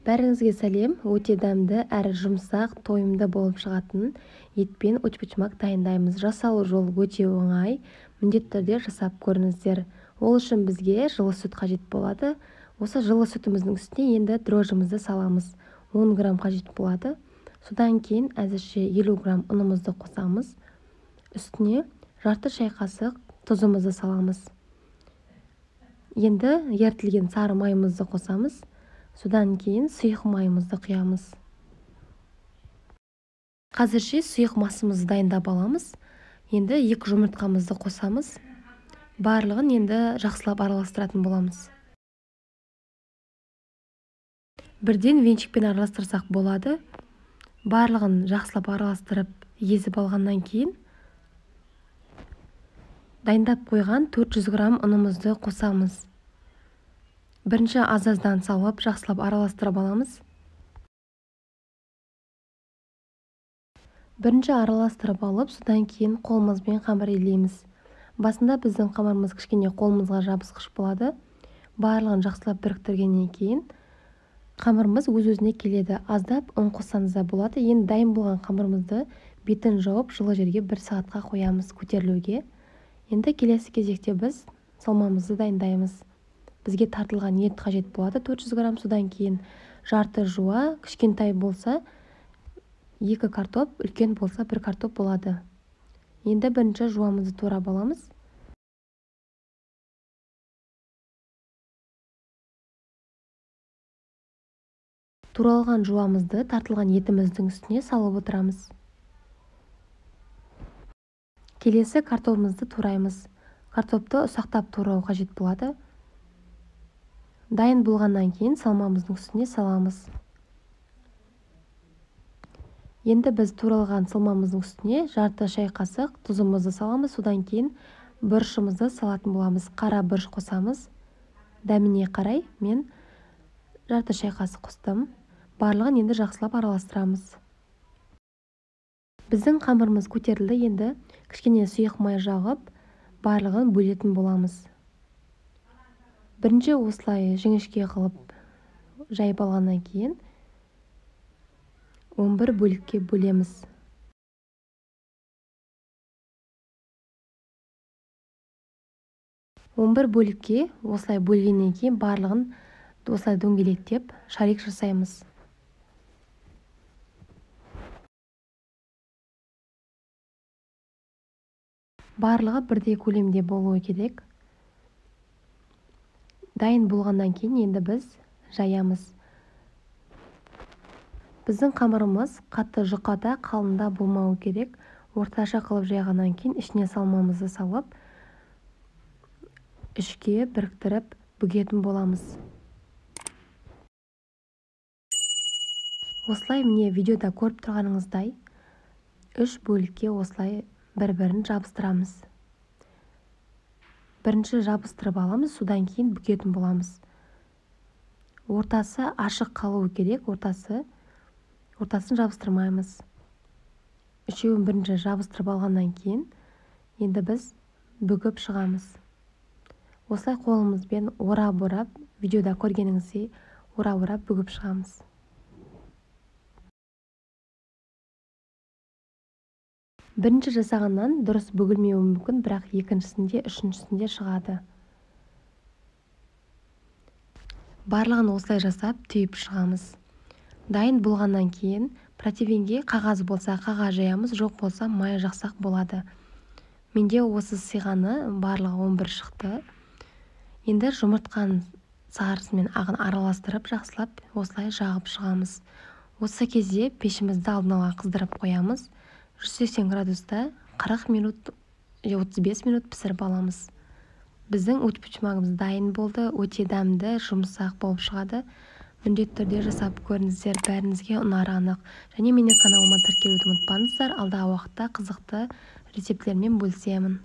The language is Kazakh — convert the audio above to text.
Бәріңізге сәлем. Өте дәмді әрі жұмсақ, тойымды болып шығатын етпен учпучмак дайындаймыз. Жасалу жол өте оңай. Міндетті түрде жасап көріңіздер. Ол үшін бізге жылы сүт қажет болады. Осы жылы сүтіміздің үстіне енді дрожжымызды саламыз. 10 грамм қажет болады. Содан кейін әзірше 50 грамм ұнымызды қосамыз. Үстіне жарты шай қасық тұзымызды саламыз. Енді ерітілген сары майымызды қосамыз. Содан кейін сұйық майымызды құямыз. Қазірше сұйық масымызды дайындап аламыз. Енді 2 жұмыртқамызды қосамыз. Барлығын енді жақсылап араластыратын боламыз. Бірден венчикпен араластырсақ болады. Барлығын жақсылап араластырып, езіп алғаннан кейін дайындап қойған 400 грамм ұнымызды қосамыз. Бірінші аз-аздан салып, жақсылап араластырып аламыз. Бірінші араластырып алып, содан кейін қолымызбен қамыр илейміз. Басында біздің қамырымыз кішкене қолымызға жабысқыш болады. Барлығын жақсылап біріктіргеннен кейін қамырымыз өз-өзіне келеді. Аздап ұн қоссаңыз да болады. Енді дайын болған қамырымызды бетін жауып, жылы жерге 1 сағатқа қоямыз көтерілуге. Енді келесі кезекте біз салмамызды дайындаймыз. Бізге тартылған ет қажет болады 400 грамм, содан кейін жарты жуа, кішкентай болса 2 картоп, үлкен болса 1 картоп болады. Енді бірінші жуамызды турап аламыз. Туралған жуамызды тартылған етіміздің үстіне салып отырамыз. Келесі картопымызды тураймыз. Картопты ұсақтап турау қажет болады. Дайын болғаннан кейін салмамыздың үстіне саламыз. Енді біз туралған салмамыздың үстіне жарты шай қасық тұзымызды саламыз. Содан кейін бұрышымызды салатын боламыз. Қара бұрыш қосамыз. Дәміне қарай мен жарты шай қасық қостым. Барлығын енді жақсылап араластырамыз. Біздің қамырымыз көтерілді. Енді кішкене сұйық май жағып, барлығын бөлетін боламыз. Бірінші осылай жіңішке қылып жайып алғаннан кейін 11 бөлікке бөлеміз. Бөлікке осылай бөлгеннен кейін барлығын осылай дөңгелектеп шарик жасаймыз. Барлығы бірдей көлемде болуы керек. Дайын болғаннан кейін енді біз жаямыз. Біздің қамырымыз қатты жұқада, қалында болмауы керек. Орташа қылып жайғаннан кейін ішіне салмамызды салып, үшке біріктіріп бүгетін боламыз. Осылай міне видеода көріп тұрғаныңыздай 3 бөлікке осылай бір-бірін жабыстырамыз. Бірінші жабыстырып аламыз, содан кейін бүгетін боламыз. Ортасы ашық қалуы керек, ортасын жабыстырмаймыз. Үшеуін бірінші жабыстырып алғаннан кейін енді біз бүгіп шығамыз. Осылай қолымызбен орап-орап, видеода көргеніңіздей орап-орап бүгіп шығамыз. Бірінші жасағаннан дұрыс бүгілмеуі мүмкін, бірақ екіншісінде, үшіншісінде шығады. Барлығын осылай жасап, түйіп шығамыз. Дайын болғаннан кейін противенге қағаз болса қағаз жаямыз, жоқ болса май жақсақ болады. Менде осы сыйғаны барлығы 11 шықты. Енді жұмыртқаның сарысы мен ағын араластырып, жақсылап осылай жағып шығамыз. Осы кезде пешімізді алдын ала қыздырып қоямыз. 180 градуста 40 минут, 35 минут пісіріп аламыз. Біздің учпучмагымыз дайын болды. Өте дәмді, жұмсақ болып шығады. Міндетті түрде жасап көріңіздер, бәріңізге ұнары анық. Және менің каналыма тіркелуді ұмытпаңыздар. Алдағы уақытта қызықты рецепттермен бөлісемін.